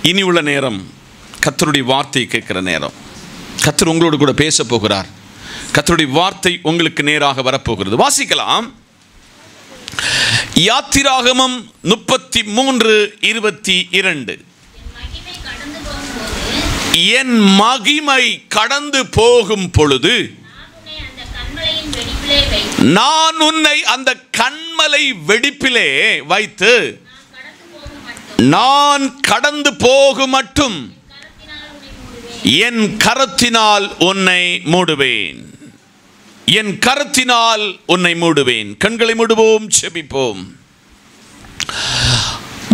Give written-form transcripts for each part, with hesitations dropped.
இனி உள்ள நேரம் கர்த்தருடைய வார்த்தையை கேட்கிற நேரம். கர்த்தர் உங்களோடு கூட பேச போகிறார். கர்த்தருடைய வார்த்தை உங்களுக்கு நேராக வரப்போகிறது. வாசிக்கலாம். யாத்திராகமம் 33:22. என் மகிமை கடந்து போகும் பொழுது நான் உன்னை அந்த கன்மலை வெடிப்பிலே வைத்து நான் கடந்து போகும் மட்டும் என் கரத்தினால் உன்னை மூடுவேன். என் கரத்தினால் உன்னை மூடுவேன். கண்களை மூடுவோம், செபிப்போம்.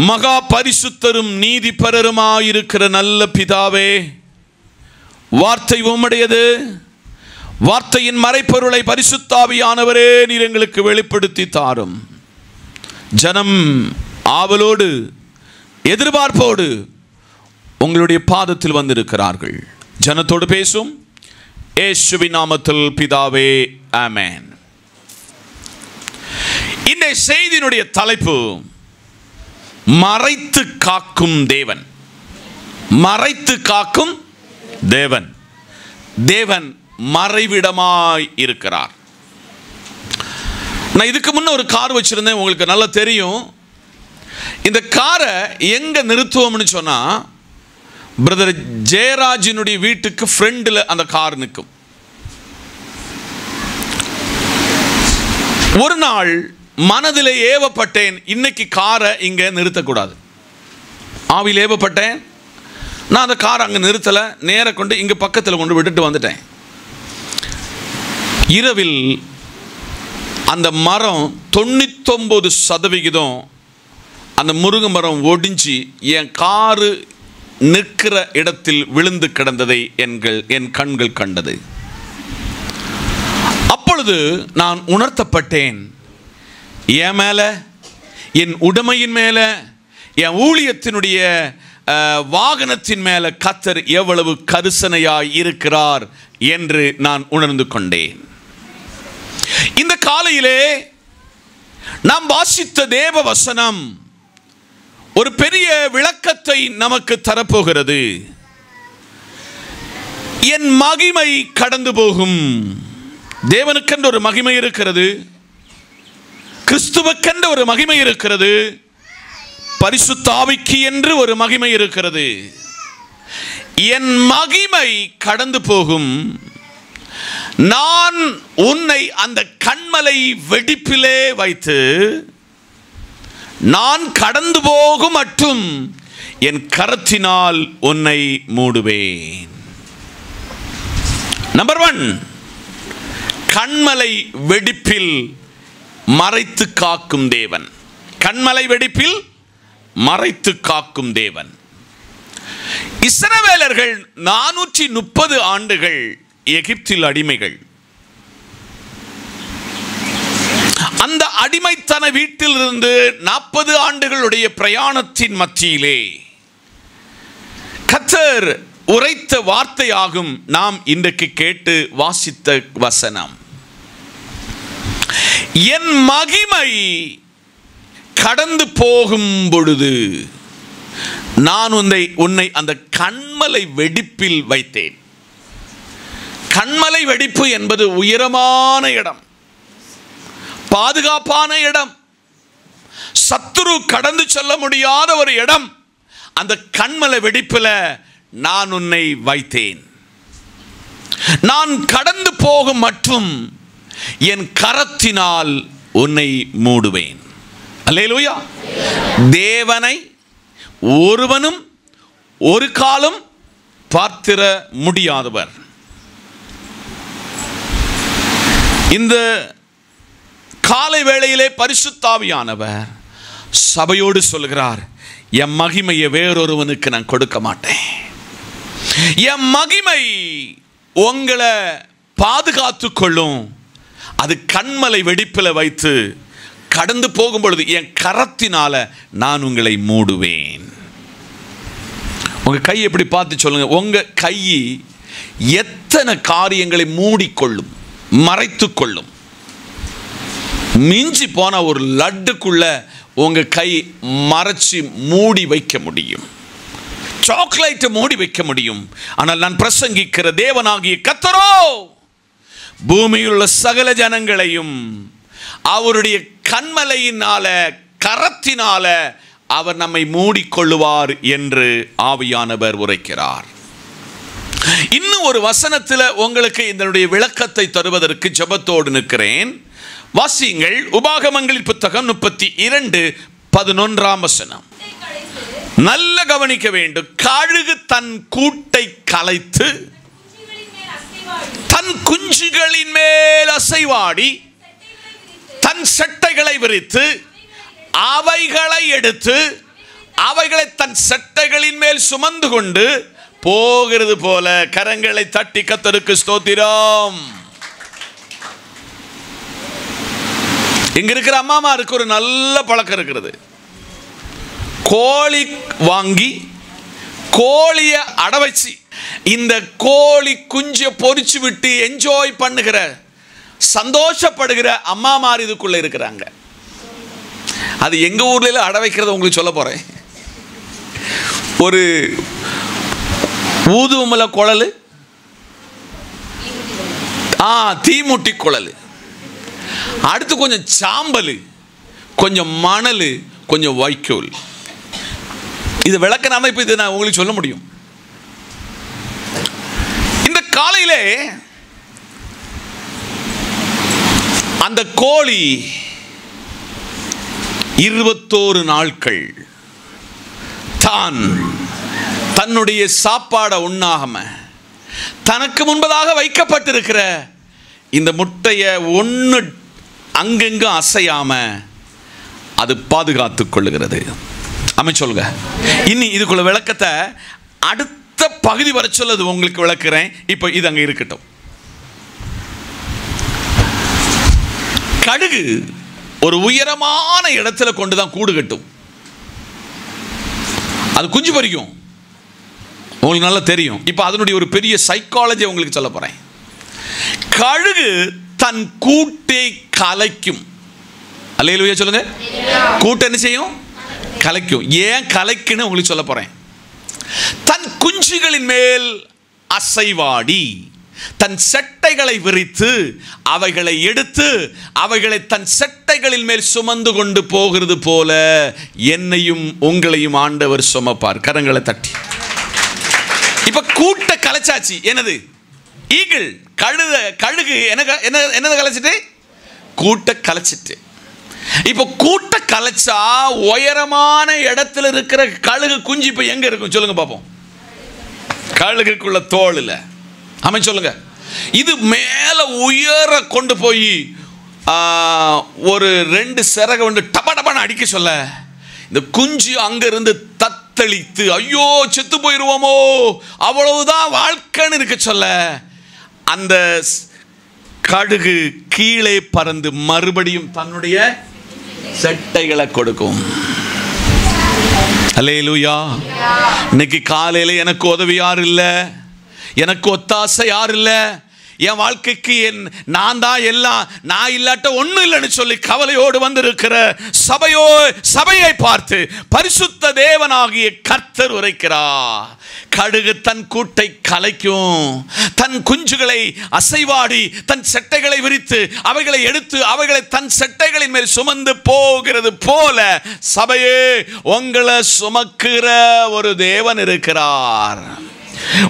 மகா பரிசுத்தரும் நீதிபரருமாயிருக்கிற நல்ல பிதாவே, வார்த்தை உம்முடையது. வார்த்தையின் மறைப்பொருளை பரிசுத்த ஆவியானவரே நீர் எங்களுக்கு வெளிப்படுத்தி தாரும். ஜனம் ஆவலோடு எதிர்பார்ப்போடு உங்களுடைய பாதத்தில் வந்திருக்கிறார்கள். ஜனத்தோடு பேசும் இயேசுவின் நாமத்தில் பிதாவே, ஆமென். இந்த செய்தியினுடைய தலைப்பு மறைத்து காக்கும் தேவன். மறைத்து காக்கும் தேவன். தேவன் மறைவிடமாய் இருக்கிறார். நான் இதுக்கு முன்ன ஒரு கார் வச்சிருந்தேன், உங்களுக்கு நல்லா தெரியும். இந்த காரை எங்க நிறுத்துவோம்னு சொன்னா, பிரதர் ஜெயராஜினுடைய வீட்டுக்கு ஃப்ரெண்டில் அந்த கார் நிற்கும். ஒரு நாள் மனதில் ஏவப்பட்டேன், இன்னைக்கு காரை இங்கே நிறுத்தக்கூடாது. ஆவியில் ஏவப்பட்டேன். நான் அந்த காரை அங்கே நிறுத்தலை, நேர கொண்டு இங்கே பக்கத்தில் கொண்டு விட்டுட்டு வந்துட்டேன். இரவில் அந்த மரம் 99% அந்த முருங்கை மரம் ஒடிஞ்சு என் காரு நிற்கிற இடத்தில் விழுந்து கிடந்ததை என் கண்கள் கண்டது. அப்பொழுது நான் உணர்த்தப்பட்டேன், என் மேல, என் உடைமையின் மேல, என் ஊழியத்தினுடைய வாகனத்தின் மேல கர்த்தர் எவ்வளவு கரிசனையாய் இருக்கிறார் என்று நான் உணர்ந்து கொண்டேன். இந்த காலையிலே நாம் வாசித்த தேவ வசனம் ஒரு பெரிய விளக்கத்தை நமக்கு தரப்போகிறது. என் மகிமை கடந்து போகும். தேவனுக்கென்று ஒரு மகிமை இருக்கிறது, கிறிஸ்துவுக்கென்று ஒரு மகிமை இருக்கிறது, பரிசுத்த ஆவிக்கு என்று ஒரு மகிமை இருக்கிறது. என் மகிமை கடந்து போகும். நான் உன்னை அந்த கன்மலை வெடிப்பிலே வைத்து நான் கடந்து போகும் மட்டும் என் கரத்தினால் உன்னை மூடுவேன். நம்பர் 1, கன்மலை வெடிப்பில் மறைத்து காக்கும் தேவன். கன்மலை வெடிப்பில் மறைத்து காக்கும் தேவன். இஸ்ரவேலர்கள் 430 ஆண்டுகள் எகிப்தில் அடிமைகள். அந்த அடிமைத்தன வீட்டிலிருந்து 40 ஆண்டுகளுடைய பிரயாணத்தின் மத்தியிலே கர்த்தர் உரைத்த வார்த்தையாகும் நாம் இன்றைக்கு கேட்டு வாசித்த வசனம். என் மகிமை கடந்து போகும் பொழுது நான் உன்னை அந்த கன்மலை வெடிப்பில் வைத்தேன். கன்மலை வெடிப்பு என்பது உயரமான இடம், பாதுகாப்பான இடம், சத்துரு கடந்து செல்ல முடியாத ஒரு இடம். அந்த கன்மலை வெடிப்பில் நான் உன்னை வைத்தேன். நான் கடந்து போகும் மற்றும் என் கரத்தினால் உன்னை மூடுவேன். அல்லேலூயா. தேவனை ஒருவனும் ஒரு காலம் பார்த்திட முடியாதவர். இந்த காலை வேளையிலே பரிசுத்த ஆவியானவர் சபையோடு சொல்கிறார், என் மகிமையை வேறொருவனுக்கு நான் கொடுக்க மாட்டேன். என் மகிமை உங்களை பாதுகாத்து கொள்ளும். அது கன்மலை வெடிப்பில் வைத்து கடந்து போகும் பொழுது என் கரத்தினால நான் உங்களை மூடுவேன். உங்க கை எப்படி பார்த்து சொல்லுங்க. உங்க கை எத்தனை காரியங்களை மூடிக்கொள்ளும், மறைத்து கொள்ளும். மிஞ்சி போன ஒரு லட்டுக்குள்ள உங்க கை மறைச்சி மூடி வைக்க முடியும். சாக்லேட் மூடி வைக்க முடியும், ஆனால் நான் பிரசங்கிக்கிற தேவனாகிய கர்த்தரோ பூமியில் உள்ள சகல ஜனங்களையும் அவருடைய கண்மலையினால கரத்தினால அவர் நம்மை மூடிக்கொள்ளுவார் என்று ஆவியானவர் உரைக்கிறார். இன்னும் ஒரு வசனத்தில் உங்களுக்கு இதனுடைய விளக்கத்தை தருவதற்கு ஜெபத்தோடு நிற்கிறேன். வாசியுங்கள், உபாகமங்களின் புத்தகம் 32:11 வசனம். நல்ல கவனிக்க வேண்டும். கழுகு தன் கூட்டை கலைத்து தன் குஞ்சுகளின் மேல் அசைவாடி தன் செட்டைகளை விரித்து அவைகளை எடுத்து அவைகளை தன் செட்டைகளின் மேல் சுமந்து கொண்டு போகிறது போல. கரங்களை தட்டி கர்த்தருக்கு ஸ்தோத்திரம். இங்க இருக்கிற அம்மாமாருக்கு ஒரு நல்ல பழக்கம் இருக்கிறது. கோழி வாங்கி கோழிய அட வச்சு இந்த கோழி குஞ்சை பொரிச்சு விட்டு என்ஜாய் பண்ணுகிற சந்தோஷப்படுகிற அம்மாமார் இதுக்குள்ள இருக்கிறாங்க. அது எங்க ஊர்ல அட வைக்கிறத உங்களுக்கு சொல்ல போறேன். ஒரு ஊதுவமல குழல், தீமுட்டி குழல், அடுத்து கொஞ்சம் சாம்பல், கொஞ்சம் மணல், கொஞ்சம் வைக்கோல். இது விளக்கனாம இப்ப இது நான் உங்களுக்கு சொல்ல முடியும். இந்த காலையிலே அந்த கோழி 21 நாட்கள் தான் தன்னுடைய சாப்பாடை உண்ணாம தனக்கு முன்பதாக வைக்கப்பட்டிருக்கிற இந்த முட்டையை ஒன்று அங்கெங்கும் அசையாம அது பாதுகாத்துக் கொள்ளுகிறது. சொல்லுங்க. இனி இதுக்குள்ள விளக்கத்தை அடுத்த பகுதி வர சொல்லது உங்களுக்கு விளக்குறேன். இப்போ இது அங்க இருக்கட்டும். கழுகு ஒரு உயரமான இடத்துல கொண்டுதான் கூடு கட்டும். அது குஞ்சு பறிக்கும். உங்களுக்கு நல்லா தெரியும். இப்போ அதனுடைய ஒரு பெரிய சைக்காலஜி உங்களுக்கு சொல்ல போறேன். கழுகு தன் கூட்டை கலைக்கும். அல்லேலூயா சொல்லுங்க. கூட்டை என்ன செய்யும்? கலைக்கும். ஏன் கலைக்குன்னு உங்களுக்கு சொல்ல போறேன். தன் குஞ்சுகளின் மேல் அசைவாடி தன் செட்டைகளை விரித்து அவைகளை எடுத்து அவைகளை தன் செட்டைகளின் மேல் சுமந்து கொண்டு போகிறது போல என்னையும் உங்களையும் ஆண்டவர் சுமப்பார். கரங்களை தட்டி. இப்ப கூட்ட கலைச்சாச்சு. என்னது? ஈகிள், கழுகு என்னது கலைச்சிட்டு? கூட்ட கலைச்சிட்டு. இப்ப கூட்ட கலைச்சா உயரமான இடத்துல இருக்கிற கழுகு குஞ்சு இப்ப எங்க இருக்கும் சொல்லுங்க பாப்போம். கழுகுக்குள்ள தோல்ல சொல்லுங்க. இது மேல உயர கொண்டு போய் ஒரு 2 சிறகை வந்து டப டபான்னு அடிக்க சொல்ல இந்த குஞ்சு அங்க இருந்து தத்தளித்து ஐயோ செத்து போயிருவோமோ அவ்வளவுதான் வாழ்க்கைன்னு இருக்க சொல்ல அந்த கழுகு கீழே பறந்து மறுபடியும் தன்னுடைய செட்டைகளை கொடுக்கும். அல்லேலூயா. இன்னைக்கு காலையில எனக்கு உதவி யார் இல்ல, எனக்கு ஒத்தாசை யார் இல்ல, என் வாழ்க்கைக்கு நான் தான் எல்லாம், நான் இல்லாட்ட ஒன்றும் இல்லைன்னு சொல்லி கவலையோடு வந்திருக்கிற சபையை பார்த்து பரிசுத்த தேவனாகிய கர்த்தர் உரைக்கிறார். கழுகு தன் கூட்டை கலைக்கும், தன் குஞ்சுகளை அசைவாடி தன் செட்டைகளை விரித்து அவைகளை எடுத்து அவைகளை தன் செட்டைகளின் மேல் சுமந்து போகிறது போல சபையே உங்களை சுமக்கிற ஒரு தேவன் இருக்கிறார்.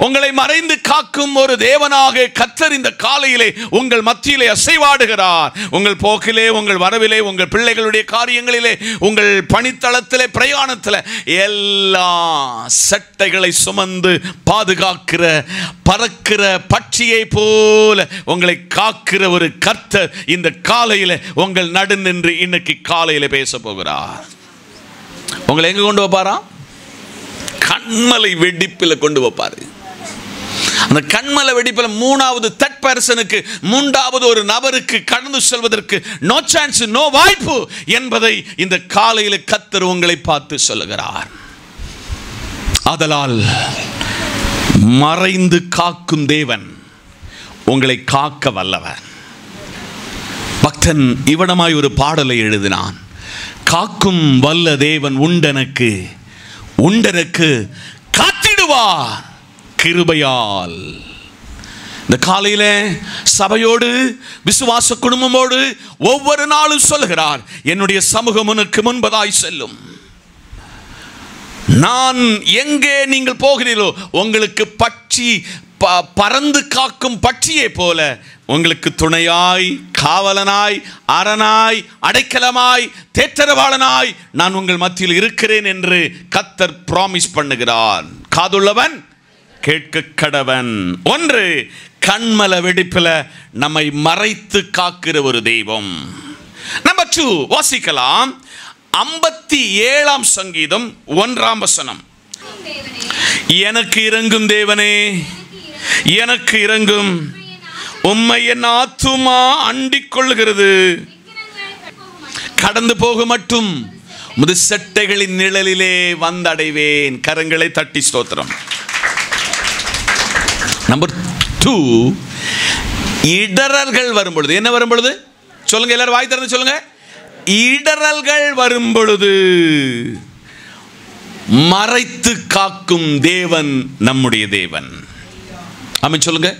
உங்களை மறைந்து காக்கும் ஒரு தேவனாக கர்த்தர் இந்த காலையிலே உங்கள் மத்தியிலே அசைவாடுகிறார். உங்கள் போக்கிலே, உங்கள் வரவிலே, உங்கள் பிள்ளைகளுடைய காரியங்களிலே, உங்கள் பணித்தளத்திலே, பிரயாணத்தில் எல்லா செட்டைகளை சுமந்து பாதுகாக்கிற பறக்கிற பட்சியை போல உங்களை காக்கிற ஒரு கர்த்தர் இந்த காலையில உங்கள் நடு நின்று இன்னைக்கு காலையில பேச போகிறார். உங்களை எங்க கொண்டு வைப்பாரா? கண்மலை வெடிப்பில் கொண்டு வைப்பாரு. அந்த கண்மலை வெடிப்பில் 3வது தேர்ட் பர்சனுக்கு, 3வது ஒரு நபருக்கு கடந்து செல்வதற்கு நோ சான்ஸ், நோ வாய்ப்பு என்பதை இந்த காலையில் கர்த்தர் உங்களை பார்த்து சொல்லுகிறார். ஆதலால் மறைந்து காக்கும் தேவன் உங்களை காக்க வல்லவர். பக்தன் இவனமாய் ஒரு பாடலை எழுதினான். காக்கும் வல்ல தேவன் உண்டனக்கு காத்திட விடுவார் கிருபையால். இந்த காலையில சபையோடு விசுவாச குடும்பமோடு ஒவ்வொரு நாளும் சொல்கிறார், என்னுடைய சமூகம் உனக்கு முன்பதாய் செல்லும். நான் எங்கே நீங்கள் போகிறீர்களோ உங்களுக்கு பட்சி பறந்து காக்கும் பட்சியை போல உங்களுக்கு துணையாய், காவலனாய், அரணாய், அடைக்கலமாய், தேற்றரவாளனாய் நான் உங்கள் மத்தியில் இருக்கிறேன் என்று கர்த்தர் பிராமிஸ் பண்ணுகிறார். காதுள்ளவன் கேட்க கடவன். ஒன்று, கண்மல வெடிப்பில் நம்மை மறைத்து காக்கிற ஒரு தெய்வம். நம்பர் 2 வாசிக்கலாம். 57ஆம் சங்கீதம் 1ஆம் வசனம். எனக்கு இறங்கும் தேவனே, எனக்கு இறங்கும், உம்மை என் ஆத்துமா அண்டிக் கொள்ளுகிறது. கடந்து போக மட்டும் உமது செட்டைகளின் நிழலிலே வந்தடைவேன். கரங்களை தட்டி ஸ்தோத்திரம். நம்பர் 2, இடரல்கள் வரும்பொழுது. என்ன வரும்பொழுது சொல்லுங்க, எல்லாரும் வாய் திறந்து சொல்லுங்க. இடரல்கள் வரும்பொழுது மறைத்து காக்கும் தேவன் நம்முடைய தேவன். ஆமென் சொல்லுங்க.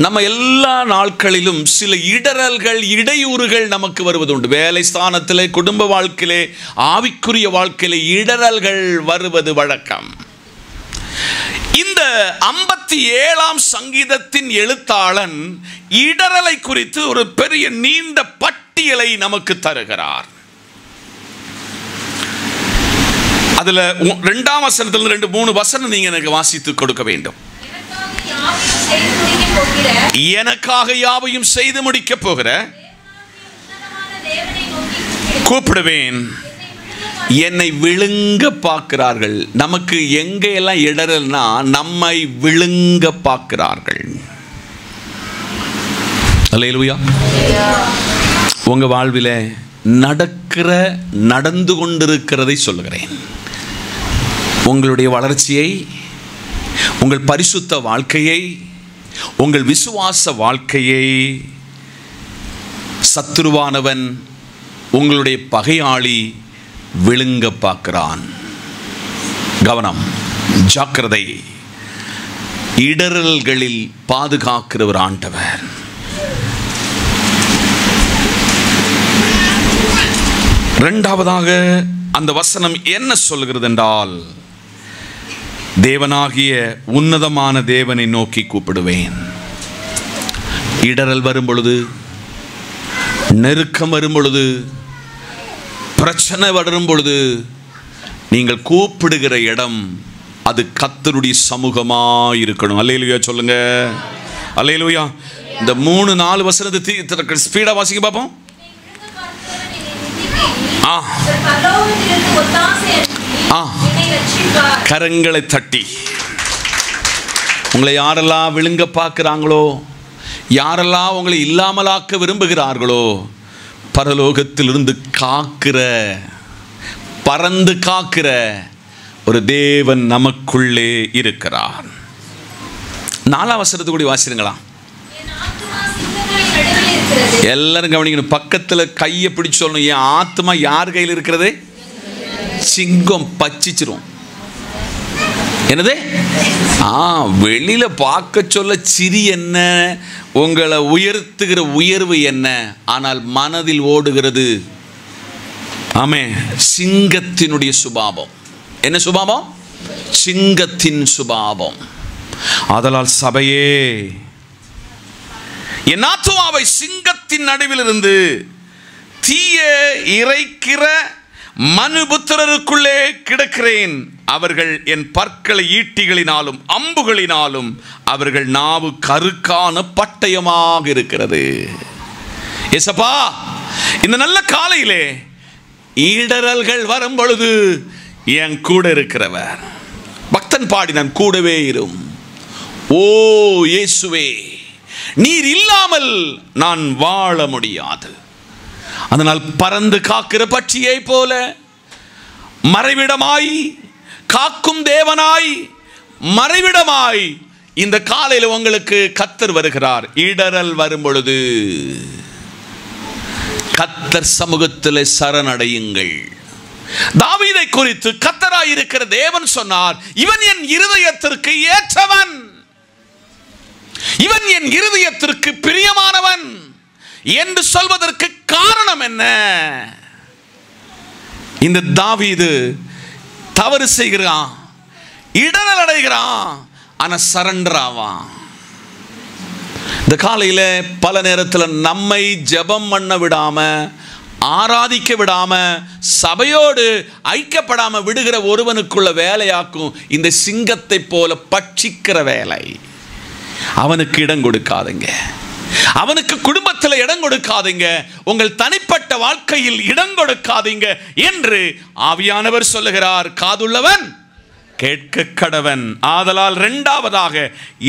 நம்ம எல்லா நாட்களிலும் சில இடரல்கள், இடையூறுகள் நமக்கு வருவது உண்டு. வேலை ஸ்தானத்திலே, குடும்ப வாழ்க்கையிலே, ஆவிக்குரிய வாழ்க்கையிலே இடரல்கள் வருவது வழக்கம். இந்த 57ஆம் சங்கீதத்தின் எழுத்தாளன் இடரலை குறித்து ஒரு பெரிய நீண்ட பட்டியலை நமக்கு தருகிறார். அதுல 2ஆம் வசனத்துல 2-3 வசனம் நீங்க எனக்கு வாசித்து கொடுக்க வேண்டும். எனக்காக யாவையும் செய்து முடிக்க போகிற கூப்பிடுவேன், என்னை விழுங்க பார்க்கிறார்கள். நமக்கு எங்க எல்லாம் இடரல்னா நம்மை விழுங்க பார்க்கிறார்கள். அல்லேலூயா. உங்க வாழ்விலே நடந்து கொண்டிருக்கிறதை சொல்லுகிறேன். உங்களுடைய வளர்ச்சியை, உங்கள் பரிசுத்த வாழ்க்கையை, உங்கள் விசுவாச வாழ்க்கையை சத்துருவானவன், உங்களுடைய பகையாளி விழுங்க பார்க்கிறான். கவனம், ஜாக்கிரதை. இடரல்களில் பாதுகாக்கிறவர் ஆண்டவர். இரண்டாவதாக அந்த வசனம் என்ன சொல்கிறது என்றால், தேவனாகிய உன்னதமான தேவனை நோக்கி கூப்பிடுவேன். இடரல் வரும் பொழுது, நெருக்கம் வரும் பொழுது, பிரச்சனை வரும் பொழுது நீங்கள் கூப்பிடுகிற இடம் அது கர்த்தருடைய சமூகமாக இருக்கணும். அல்லேலூயா சொல்லுங்க. அல்லேலூயா. இந்த 3-4 வசனத்தை ஸ்பீடா வாசிக்க பார்ப்போம். கரங்களை தட்டி உங்களை யாரெல்லாம் விழுங்க பார்க்கிறாங்களோ, யாரெல்லாம் உங்களை இல்லாமலாக்க விரும்புகிறார்களோ, பரலோகத்திலிருந்து காக்கிற, பறந்து காக்கிற ஒரு தேவன் நமக்குள்ளே இருக்கிறார். 4ஆம் வசனத்தை கூடி வாசிருங்களா? எல்லாரும் கவனிக்கணும். பக்கத்துல கையை பிடிச்சு சொல்லணும், என் ஆத்மா யார் கையில் இருக்கிறது? சிங்கம் பச்சிச்சிரும். என்னது? வெளியில பார்க்க சொல்ல சிரி என்ன, உங்களை உயர்த்துகிற உயர்வு என்ன, ஆனால் மனதில் ஓடுகிறது ஆமே சிங்கத்தினுடைய சுபாவம். என்ன சுபாவம்? சிங்கத்தின் சுபாவம். ஆதலால் சபையே, என் ஆத்துமாவை சிங்கத்தின் நடுவில் இருந்து தீய இறைக்கிற மனுபுத்திரருக்குள்ளே கிடக்கிறேன். அவர்கள் என் பற்களை ஈட்டிகளினாலும் அம்புகளினாலும் அவர்கள் நாவு கருக்கான பட்டயமாக இருக்கிறது. ஏசப்பா, இந்த நல்ல காலையிலே இடரல்கள் வரும் பொழுது என் கூட இருக்கிறவர். பக்தன் பாடினான், கூடவே இரும். ஓ இயேசுவே, நீர் இல்லாமல் நான் வாழ முடியாது. அதனால் பறந்து காக்கிற பட்சியை போல மறைவிடமாய் காக்கும் தேவனாய், மறைவிடமாய் இந்த காலையில் உங்களுக்கு கர்த்தர் வருகிறார். இடரல் வரும் பொழுது கர்த்தர் சமூகத்தில் சரணடையுங்கள். தாவீதை குறித்து கர்த்தராய் இருக்கிற தேவன் சொன்னார், இவன் என் இருதயத்திற்கு ஏற்றவன், இவன் என் இருதயத்திற்கு பிரியமானவன் என்று சொல்வதற்கு காரணம் என்ன? இந்த தாவீது தவறு செய்கிறான், இடரல் அடைகிறான், ஆனா சரண்டர் ஆவான். இந்த காலையில பல நேரத்தில் நம்மை ஜெபம் பண்ண விடாம, ஆராதிக்க விடாம, சபையோடு ஐக்கியப்படாம விடுகிற ஒருவனுக்குள்ள வேலையாக்கும் இந்த சிங்கத்தை போல பட்சிக்கிற வேலை. அவனுக்கு இடம் கொடுக்காதீங்க, அவனுக்கு குடும்பத்தில் இடம் கொடுக்காதீங்க, உங்கள் தனிப்பட்ட வாழ்க்கையில் இடம் கொடுக்காதீங்க என்று ஆவியானவர் சொல்லுகிறார். காதுள்ளவன் கேட்க கடவன். ஆதலால் இரண்டாவதாக,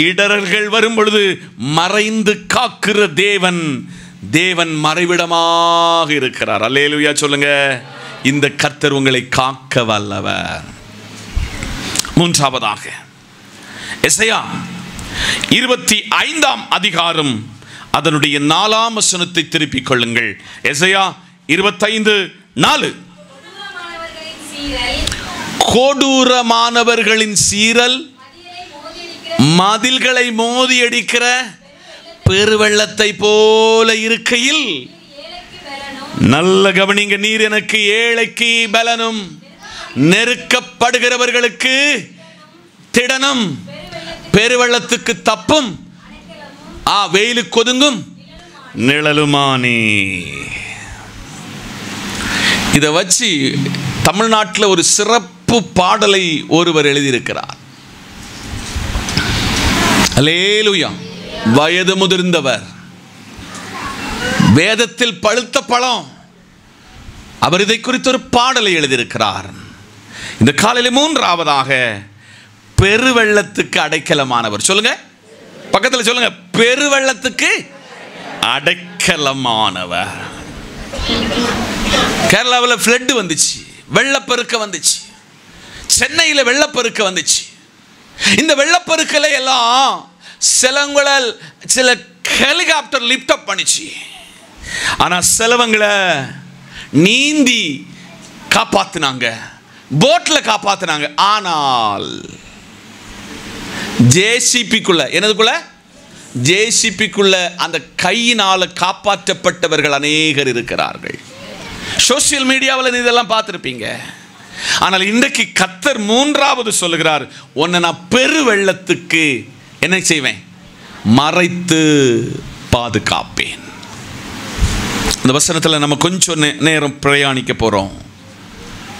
இடரல்கள் வரும் பொழுது மறைந்து காக்கிற தேவன், தேவன் மறைவிடமாக இருக்கிறார். அல்லேலூயா சொல்லுங்க. இந்த கர்த்தர் உங்களை காக்க வல்லவர். மூன்றாவதாக, எசையா 25ஆம் அதிகாரம் அதனுடைய 4ஆம் வசனத்தை திருப்பிக் கொள்ளுங்கள். எசையா 25:4. கொடூரமானவர்களின் சீரல், மதில்களை மோதி அடிக்கிற பெருவெள்ளத்தை போல இருக்கையில், நல்ல கவனிங்க, நீர் எனக்கு ஏழைக்கு பலனும் நெருக்கப்படுகிறவர்களுக்கு திடனும் பெருவெள்ளத்துக்கு தப்பும் வெயிலுக்கு ஒதுங்கும் நிழலுமானே. இதை வச்சு தமிழ்நாட்டில் ஒரு சிறப்பு பாடலை ஒருவர் எழுதியிருக்கிறார். அல்லேலூயா. வயது முதிர்ந்தவர், வேதத்தில் பழுத்த பழம், அவர் இதை குறித்து ஒரு பாடலை எழுதியிருக்கிறார். இந்த காலையில் மூன்றாவதாக, பெருவெள்ளத்துக்கு அடைக்கலமானவர். சொல்லுங்க, பக்கத்தில் சொல்லுங்க, பெருவெள்ளத்துக்கு அடைக்கலமானவர். கேரளாவில் ஃப்ளட் வந்துச்சு, வெள்ளப்பெருக்க வந்துச்சு, சென்னையில் வெள்ளப்பெருக்க வந்துச்சு. இந்த வெள்ளப்பெருக்கலை எல்லாம் சில ஹெலிகாப்டர் லிஃப்ட் அப் பண்ணிச்சு. ஆனா சிலவங்களை நீந்தி காப்பாத்தினாங்க, போட்ல காப்பாத்தினாங்க. ஆனால் ஜேசிபிக்குள்ள, என்னதுக்குள்ள, ஜேசிபிக்குள்ள அந்த கையினால காப்பாற்றப்பட்டவர்கள் அநேகர் இருக்கிறார்கள். சோசியல் மீடியாவில் இதெல்லாம் பார்த்திருப்பீங்க. ஆனால் இன்றைக்கு கர்த்தர் மூன்றாவது சொல்லுகிறார், உன்னை நான் பெருவெள்ளத்துக்கு என்ன செய்வேன்? மறைத்து பாதுகாப்பேன். இந்த வசனத்தில் நம்ம கொஞ்சம் நேரம் பிரயாணிக்க போறோம்.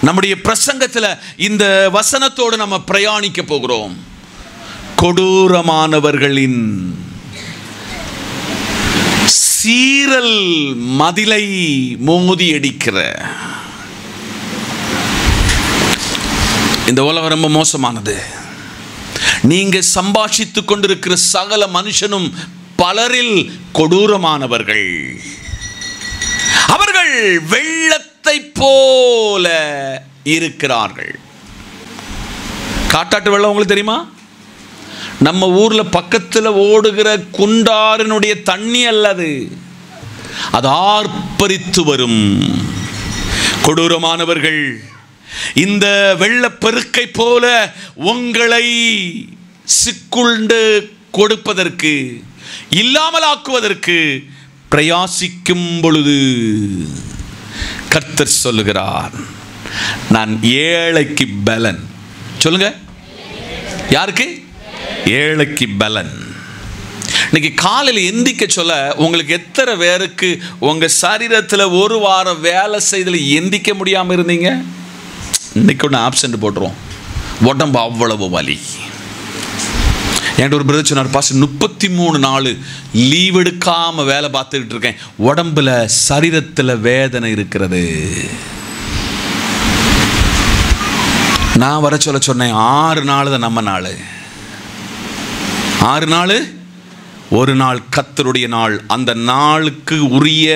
நம்முடைய பிரசங்கத்தில் இந்த வசனத்தோடு நம்ம பிரயாணிக்க போகிறோம். கொடூரமானவர்களின் சீரல் மதிலை மோதி அடிக்கிற இந்த உலகம் ரொம்ப மோசமானது. நீங்க சம்பாஷித்துக் கொண்டிருக்கிற சகல மனுஷனும் பலரில் கொடூரமானவர்கள். அவர்கள் வெள்ளத்தை போல இருக்கிறார்கள். காட்டாட்டு வெள்ளம் உங்களுக்கு தெரியுமா? நம்ம ஊர்ல பக்கத்தில் ஓடுகிற குண்டாறினுடைய தண்ணி அல்லது, அது ஆர்ப்பரித்து வரும். கொடூரமானவர்கள் இந்த வெள்ளப்பெருக்கை போல உங்களை சிக்குண்டு கொடுப்பதற்கு, இல்லாமலாக்குவதற்கு பிரயாசிக்கும் பொழுது கர்த்தர் சொல்லுகிறார், நான் ஏழைக்கு பலன். சொல்லுங்க, யாருக்கு? ஏழைக்கு பலன். இன்னைக்கு காலையில் எந்திக்க சொல்ல உங்களுக்கு எத்தனை பேருக்கு உங்க சரீரத்தில் ஒரு வாரம் வேலை செய்தல எந்திக்க முடியாம இருந்தீங்க? இன்னைக்கு ஒன்று ஆப்சண்ட் போட்டுருவோம். உடம்பு அவ்வளவு வலி. என்கிட்ட ஒரு பிரதர் சொன்னார், பாஸ் 33 நாள் லீவ் எடுக்காம வேலை பார்த்துக்கிட்டு இருக்கேன், உடம்புல சரீரத்தில் வேதனை இருக்கிறது. நான் வர சொன்னேன், 6 நாள் தான் நம்ம நாள். 6 நாள், ஒரு நாள் கர்த்தருடைய நாள். அந்த நாளுக்கு உரிய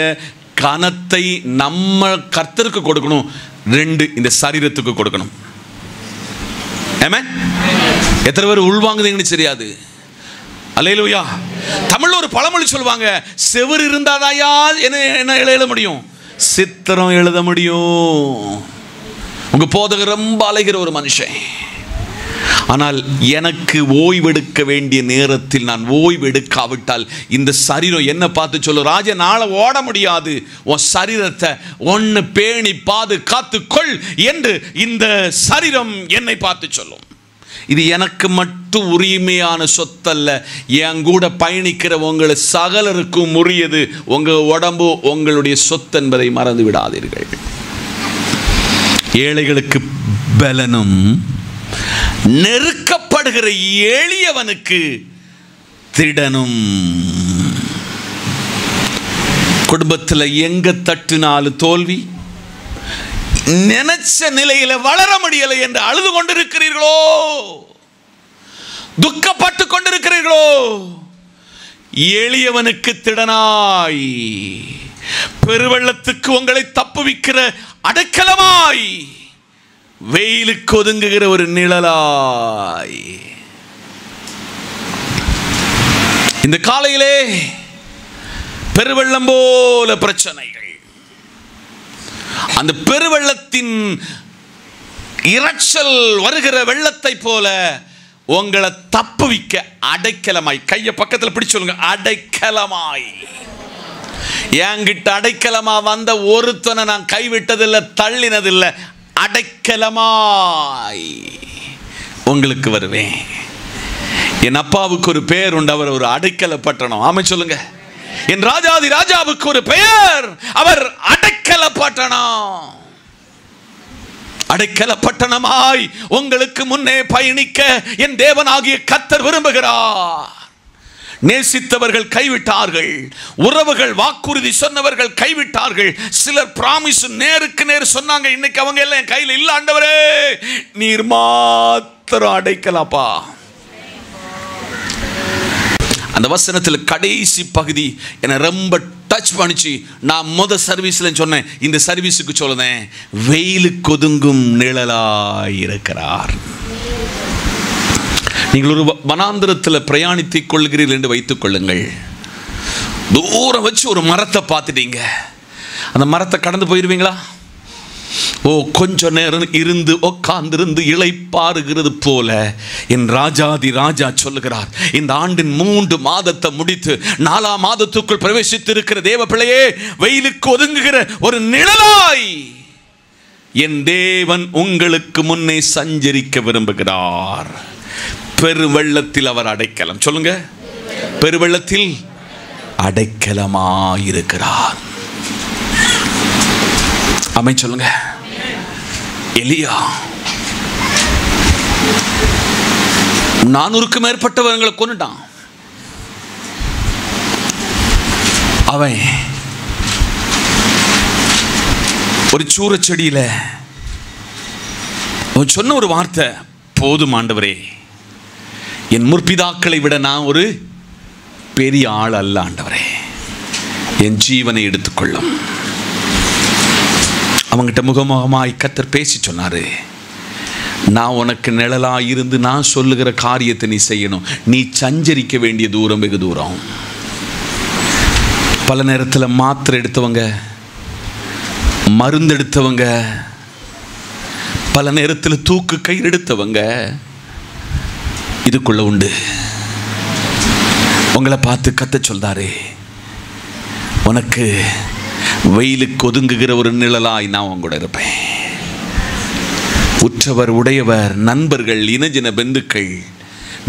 கனத்தை நம்ம கர்த்தருக்கு கொடுக்கணும், 2 இந்த சரீரத்துக்கு கொடுக்கணும். ஆமென். எத்தனை பேர் உள்வாங்குதீங்கன்னு தெரியாது. அல்லேலூயா. தமிழ்ல ஒரு பழமொழி சொல்லுவாங்க, செவர் இருந்தாதாயா என்ன எழுத முடியும்? சித்திரம் எழுத முடியும். உங்க போதகர் ரொம்ப அலைகிற ஒரு மனுஷன், ஆனால் எனக்கு ஓய்வெடுக்க வேண்டிய நேரத்தில் நான் ஓய்வெடுக்காவிட்டால் இந்த சரீரம் என்ன பார்த்து சொல்லும், ராஜா நாளை ஓட முடியாது, உன் சரீரத்தை ஒன்று பேணி பாதுகாத்துக்கொள் என்று இந்த சரீரம் என்னை பார்த்து சொல்லும். இது எனக்கு மட்டும் உரிமையான சொத்தல்ல, என் கூட பயணிக்கிற உங்களை சகலருக்கும் உரியது. உங்க உடம்பு உங்களுடைய சொத்து என்பதை மறந்து விடாதீர்கள். ஏழைகளுக்கு பலனும் நெருக்கப்படுகிற எளியவனுக்கு திடனும். குடும்பத்தில் எங்க தட்டுனாலும் தோல்வி, நினைச்ச நிலையில வளர முடியலை என்று அழுது கொண்டிருக்கிறீர்களோ, துக்கப்பட்டு கொண்டிருக்கிறீர்களோ, எளியவனுக்கு திடனாய், பெருவெள்ளத்துக்கு உங்களை தப்புவிக்கிற அடைக்கலமாய், வெயிலுக்கு ஒதுங்குகிற ஒரு நிழலாய். இந்த காலையிலே பெருவெள்ளம் போல பிரச்சனைகள், அந்த பெருவெள்ளத்தின் இரைச்சல் வருகிற வெள்ளத்தை போல உங்களை தப்புவிக்க அடைக்கலமாய். கையை பக்கத்தில் பிடிச்சு சொல்லுங்க, அடைக்கலமாய். என்கிட்ட அடைக்கலமா வந்த ஒருத்தனை நான் கைவிட்டதில்லை, தள்ளினதில்லை. அடைக்கலமாய் உங்களுக்கு வருவேன். என் அப்பாவுக்கு ஒரு பெயர் உண்டு, அவர் ஒரு அடைக்கல பட்டணம். ஆமை சொல்லுங்க. என் ராஜாதி ராஜாவுக்கு ஒரு பெயர், அவர் அடைக்கல பட்டணம். அடைக்கல பட்டணமாய் உங்களுக்கு முன்னே பயணிக்க என் தேவனாகிய கர்த்தர் விரும்புகிறார். நேசித்தவர்கள் கைவிட்டார்கள், உறவுகள் வாக்குறுதி சொன்னவர்கள் கைவிட்டார்கள். சிலர் பிராமிஸ் நேருக்கு நேர் சொன்னாங்க, இன்னைக்கு அவங்க எல்லாம் என் கையில் இல்ல ஆண்டவரே, நீர் மாத்திரம் அடைக்கலாப்பா. அந்த வசனத்தில் கடைசி பகுதி என்னை ரொம்ப டச் பண்ணிச்சு. நான் முதல் சர்வீஸ்ல சொன்னேன், இந்த சர்வீஸுக்கு சொல்லுதேன், வெயிலுக்கு ஒதுங்கும் நிழலாய் இருக்கிறார். நீங்கள் ஒரு வனாந்திரத்தில் பிரயாணித்துக் கொள்கிறீர்கள் என்று வைத்துக் கொள்ளுங்கள். தூரம் வச்சு ஒரு மரத்தை பார்த்துட்டீங்க, அந்த மரத்தை கடந்து போயிருவீங்களா? கொஞ்ச நேரம் இருந்து உட்கார்ந்திருந்து இளைப்பாறுகிறது போல என் ராஜாதி ராஜா சொல்லுகிறார், இந்த ஆண்டின் 3 மாதத்தை முடித்து 4ஆம் மாதத்துக்குள் பிரவேசித்து இருக்கிற தேவ பிள்ளையே, வெயிலுக்கு ஒதுங்குகிற ஒரு நிழலாய் என் தேவன் உங்களுக்கு முன்னே சஞ்சரிக்க விரும்புகிறார். பெருவெள்ளத்தில் அவர் அடைக்கலம். சொல்லுங்க, பெருவெள்ளத்தில் அடைக்கலமாயிருக்கிறார். அமை சொல்லுங்க. எலியா 400க்கும் மேற்பட்டவர்களை கொன்னுட்டான். அவன் ஒரு சூரச்செடியில அவன் சொன்ன ஒரு வார்த்தை, போதும் ஆண்டவரே, என் முற்பிதாக்களை விட நான் ஒரு பெரிய ஆள் அல்ல ஆண்டவரே, என் ஜீவனை எடுத்துக்கொள்ளும். அவங்கிட்ட முகமுகமாய் கர்த்தர் பேசி சொன்னாரு, நான் உனக்கு நிழலாக இருந்து நான் சொல்லுகிற காரியத்தை நீ செய்யணும். நீ சஞ்சரிக்க வேண்டிய தூரம் வெகு தூரம். பல நேரத்தில் மாத்திரை எடுத்தவங்க, மருந்து எடுத்தவங்க, பல நேரத்தில் தூக்கு கயிறு எடுத்தவங்க இதுக்குள்ள உண்டு. உங்களை பார்த்து கர்த்தர் சொல்றாரு, உனக்கு வெயிலுக்கு ஒதுங்குகிற ஒரு நிழலாய் நான் உங்களோட இருப்பேன். உற்றவர் உடையவர், நண்பர்கள், இனஜன பந்துக்கள்,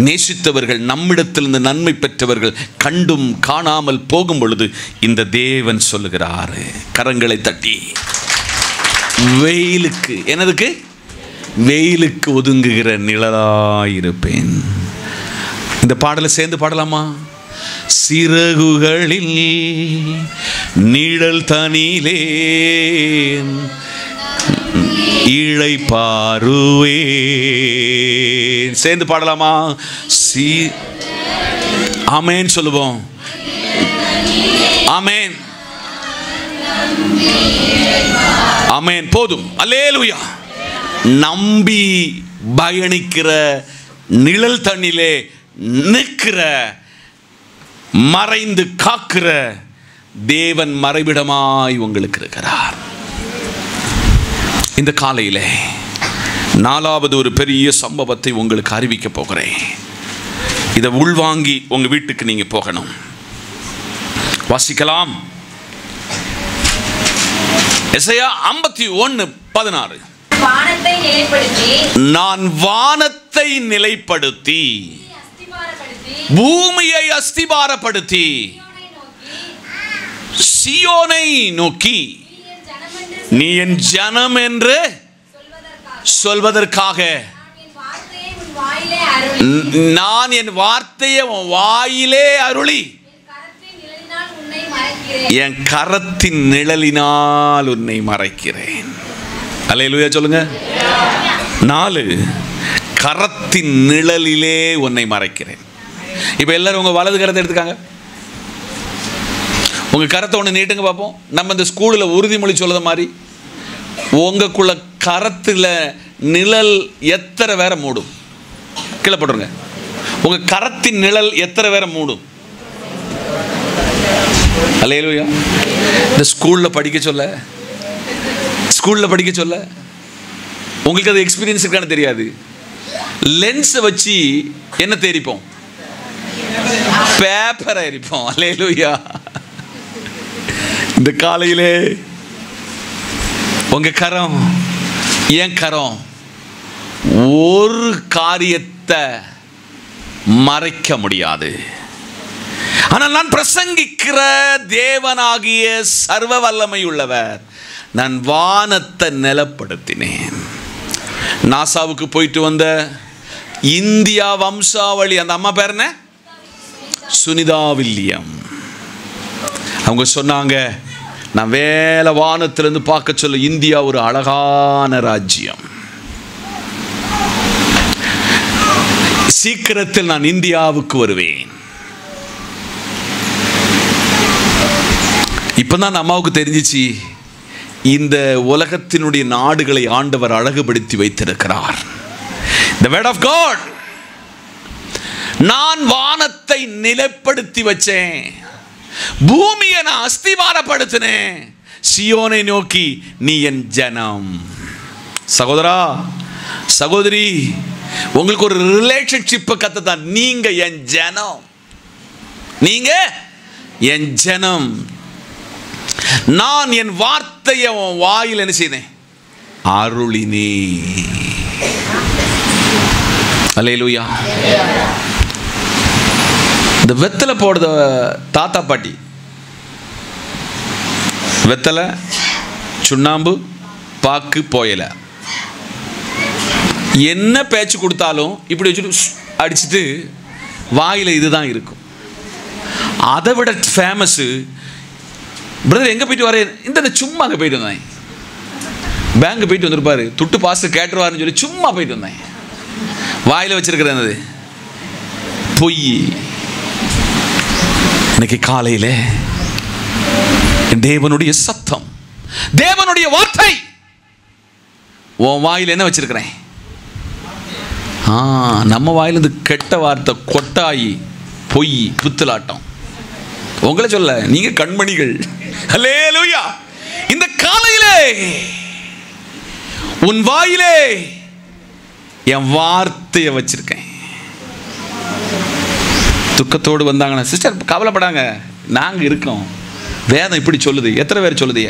நேசித்தவர்கள், நம்மிடத்திலிருந்து நன்மை பெற்றவர்கள் கண்டும் காணாமல் போகும் பொழுது இந்த தேவன் சொல்லுகிறாரு, கரங்களை தட்டி, வெயிலுக்கு என்னதுக்கு, வெயிலுக்கு ஒதுங்குகிற நிழலாயிருப்பேன். இந்த பாடலை சேர்ந்து பாடலாமா? சிறகுகளில் நிழல் தனிலே இளைப்பாறுவேன். சேர்ந்து பாடலாமா? ஆமென் சொல்லுவோம். ஆமென், ஆமென். போதும். அல்லேலூயா. நம்பி பயணிக்கிற நிழல் தண்ணிலே நிற்கிற, மறைந்து காக்கிற தேவன் மறைவிடமாய் உங்களுக்கு இருக்கிறார். இந்த காலையிலே நாலாவது ஒரு பெரிய சம்பவத்தை உங்களுக்கு அறிவிக்க போகிறேன். இதை உள்வாங்கி உங்க வீட்டுக்கு நீங்க போகணும். வாசிக்கலாம். எசையா 51:16. நான் வானத்தை நிலைப்படுத்தி பூமியை அஸ்திபாரப்படுத்தி சீயோனை நோக்கி நீ என் ஜனம் என்று சொல்வதற்காக நான் என் வார்த்தையை வாயிலே அருளி என் கரத்தின் நிழலினால் உன்னை மறைக்கிறேன். அல்லேலூயா சொல்லுங்க. 4 கரத்தின் நிழலிலே உன்னை மறைக்கிறேன். இப்ப எல்லாரும் உங்க வலது கரத்தை எடுத்துக்காங்க. உங்க கரத்தை ஒன்று நீட்டுங்க பார்ப்போம். நம்ம இந்த ஸ்கூலில் உறுதிமொழி சொல்லுற மாதிரி உங்களுக்குள்ள கரத்தில் நிழல் எத்தனை வேற மூடும்? கீழே போட்டுருங்க. உங்க கரத்தின் நிழல் எத்தனை வேற மூடும்? அல்லேலூயா. இந்த ஸ்கூலில் படிக்க சொல்ல உங்களுக்கு அது எக்ஸ்பீரியன்ஸ் இருக்கான்னு தெரியாது. லென்ஸை வச்சு என்ன தேரிப்போம்? பேப்பரை எரிப்போம். அல்லேலூயா. இந்த காலையிலே உங்க கரம் என் கரம் ஒரு காரியத்தை மறைக்க முடியாது. ஆனால் நான் பிரசங்கிக்கிற தேவனாகிய சர்வ வல்லமை உள்ளவர். நான் வானத்தை நிலப்படுத்தினேன். நாசாவுக்கு போயிட்டு வந்த இந்தியா வம்சாவளி அந்த அம்மா பேர் என்ன? சுனிதா வில்லியம். அவங்க சொன்னாங்க, நான் வேலை வானத்திலிருந்து பார்க்க சொல்ல இந்தியா ஒரு அழகான ராஜ்யம். சீக்கிரத்தில் நான் இந்தியாவுக்கு வருவேன். இப்பதான் அம்மாவுக்கு தெரிஞ்சிச்சு, இந்த உலகத்தினுடைய நாடுகளை ஆண்டவர் அழகுபடுத்தி வைத்திருக்கிறார். The word of God. நான் வானத்தை நிலைப்படுத்தி வச்சேன், பூமியை நான் அஸ்திவாரப்படுத்தினேன். சியோனை நோக்கி நீ என் ஜனம். சகோதரா சகோதரி, உங்களுக்கு ஒரு ரிலேஷன்ஷிப் கத்துதான். நீங்க என் ஜனம், நீங்க என் ஜனம். நான் என் வார்த்தையை வாயில் என்ன செய்தேன்? அருளினே. அல்லேலூயா. இந்த வெத்தலை போடுற தாத்தா பாட்டி, வெத்தலை, சுண்ணாம்பு, பாக்கு, போயலை, என்ன பேச்சு கொடுத்தாலும் இப்படி வச்சுட்டு அடிச்சுட்டு வாயில் இதுதான் இருக்கும். அதை விட ஃபேமஸ், பிரதர் எங்கே போயிட்டு வரேன்? இந்த சும்மா அங்கே போயிட்டு வந்தேன், பேங்க் போயிட்டு வந்திருப்பாரு, துட்டு பாசு கேட்டுருவாருன்னு சொல்லி சும்மா போயிட்டு வந்தேன். வாயில் வச்சிருக்கிறது பொய். இன்னைக்கு காலையில் தேவனுடைய சத்தம், தேவனுடைய வார்த்தை உன் வாயில் என்ன வச்சிருக்கிறேன்? நம்ம வாயிலிருந்து கெட்ட வார்த்தை, கொட்டாயி, பொய், புத்தலாட்டம். உங்களை சொல்ல, நீங்க கண்மணிகள். அல்லேலூயா. இந்த காலையிலே உன் வாயிலே என் வார்த்தையை வச்சிருக்கேன். துக்கத்தோடு வந்தாங்கன்னா, சிஸ்டர் கவலைப்படாங்க, நாங்க இருக்கோம், வேதம் இப்படி சொல்லுது. எத்தனை பேர் சொல்லுது?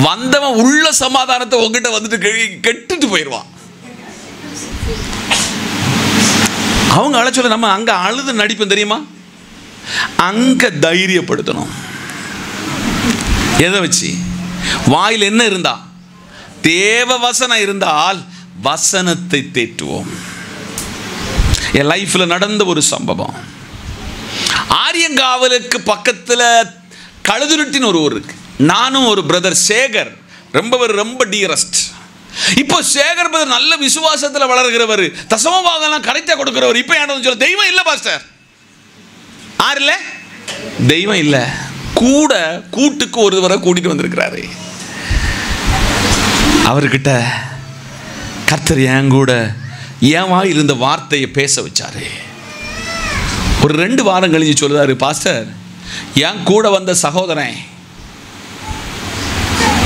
வந்தவன் உள்ள சமாதானத்தை உங்ககிட்ட வந்துட்டு கெட்டுட்டு போயிடுவான். அவங்க அழ சொல்ல, நம்ம அங்க அழுது நடிப்போம் தெரியுமா? அங்க தைரியப்படுத்தணும். எதை வச்சு? வாயில் என்ன இருந்தா? தேவ வசனம் இருந்தால் வசனத்தை தேற்றுவோம். என் லைஃப்ல நடந்த ஒரு சம்பவம். ஆரியங்காவலுக்கு பக்கத்தில் கழுதுருட்டின்னு ஒரு ஊர் இருக்கு. நானும் ஒரு பிரதர் சேகர், ரொம்ப டியரஸ்ட். இப்போ சேகர் பிரதர் நல்ல விசுவாசத்தில் வளர்கிறவர், தசமபாகலாம் கரெக்டாக கொடுக்கிறவர். இப்போ என்ன சொல்ல, தெய்வம் இல்லை பாஸ்டர். ஆறு இல்லை, தெய்வம் இல்லை. கூட்டுக்கு ஒரு தடவை கூட்டிட்டு வந்திருக்கிறாரு. அவர்கிட்ட கர்த்தர் என் கூட என் வாயில் இருந்த வார்த்தையை பேச வச்சாரு. ஒரு 2 வாரம் கழிஞ்சு சொல்லுறாரு, பாஸ்டர் என் கூட வந்த சகோதரன்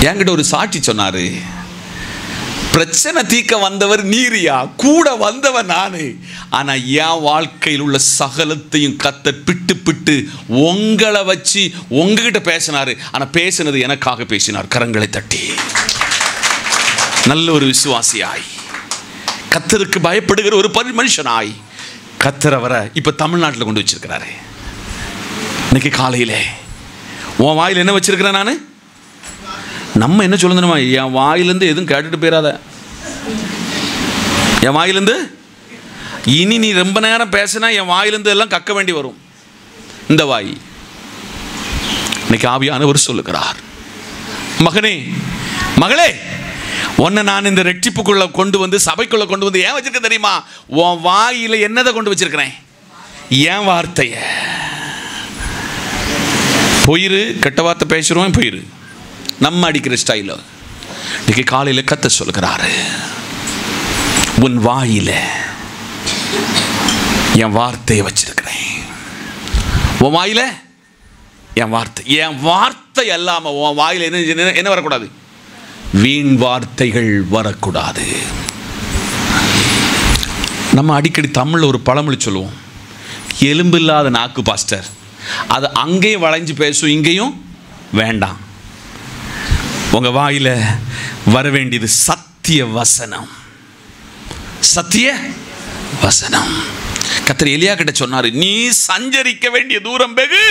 என்கிட்ட ஒரு சாட்சி சொன்னாரு, பிரச்சனை தீர்க்க வந்தவர் நீரியா, கூட வந்தவன் நானு. ஆனா என் வாழ்க்கையில் உள்ள சகலத்தையும் கர்த்தர் பிட்டு பிட்டு உங்களை வச்சு உங்ககிட்ட பேசினாரு. ஆனா பேசினது எனக்காக பேசினார். கரங்களை தட்டி நல்ல ஒரு விசுவாசியாய், கர்த்தருக்கு பயப்படுகிற ஒரு மனுஷனாய் கர்த்தர் அவரை இப்ப தமிழ்நாட்டில் கொண்டு வச்சிருக்கிறாரு. இன்னைக்கு காலையிலே உன் வாயில் என்ன வச்சிருக்கிறேன் நான்? நம்ம என்ன சொல்லணுமா? என் வாயிலிருந்து எதுவும் கேட்டுட்டு போயிடாத. என் வாயிலிருந்து இனி நீ ரொம்ப நேரம் பேசினா என் வாயிலிருந்து எல்லாம் கக்க வேண்டி வரும். இந்த வாய் இன்னைக்கு ஆவியானவர் சொல்லுகிறார், மகனே மகளே, உன்னை நான் இந்த ரெட்டிப்புக்குள்ள கொண்டு வந்து சபைக்குள்ள கொண்டு வந்து ஏன் வச்சிருக்க தெரியுமா? உன் வாயில என்னதை கொண்டு வச்சிருக்கிறேன்? என் வார்த்தைய. போயிரு, கெட்ட வார்த்தை பேசுறோம், போயிரு, நம்ம அடிக்கிற ஸ்டைல. இன்னைக்கு காலையில் கர்த்தர் சொல்லுகிறாரு, உன் வாயில என் வார்த்தையை வச்சிருக்கிறேன். உன் வாயில என் வார்த்தை. என் வார்த்தை அல்லாம உன் வாயில என்ன வரக்கூடாது? வீண் வார்த்தைகள் வரக்கூடாது. நம்ம அடிக்கடி தமிழ்ல ஒரு பழமொழி சொல்லுவோம், எலும்பு இல்லாத நாக்கு பாஸ்டர். அது அங்கேயும் வளைஞ்சு பேசும், இங்கேயும் வேண்டாம். உங்க வாயில வர வேண்டியது சத்திய வசனம். சத்திய வசனம். கர்த்தர் எலியா கிட்ட சொன்னாரு, நீ சஞ்சரிக்க வேண்டிய தூரம் வெகு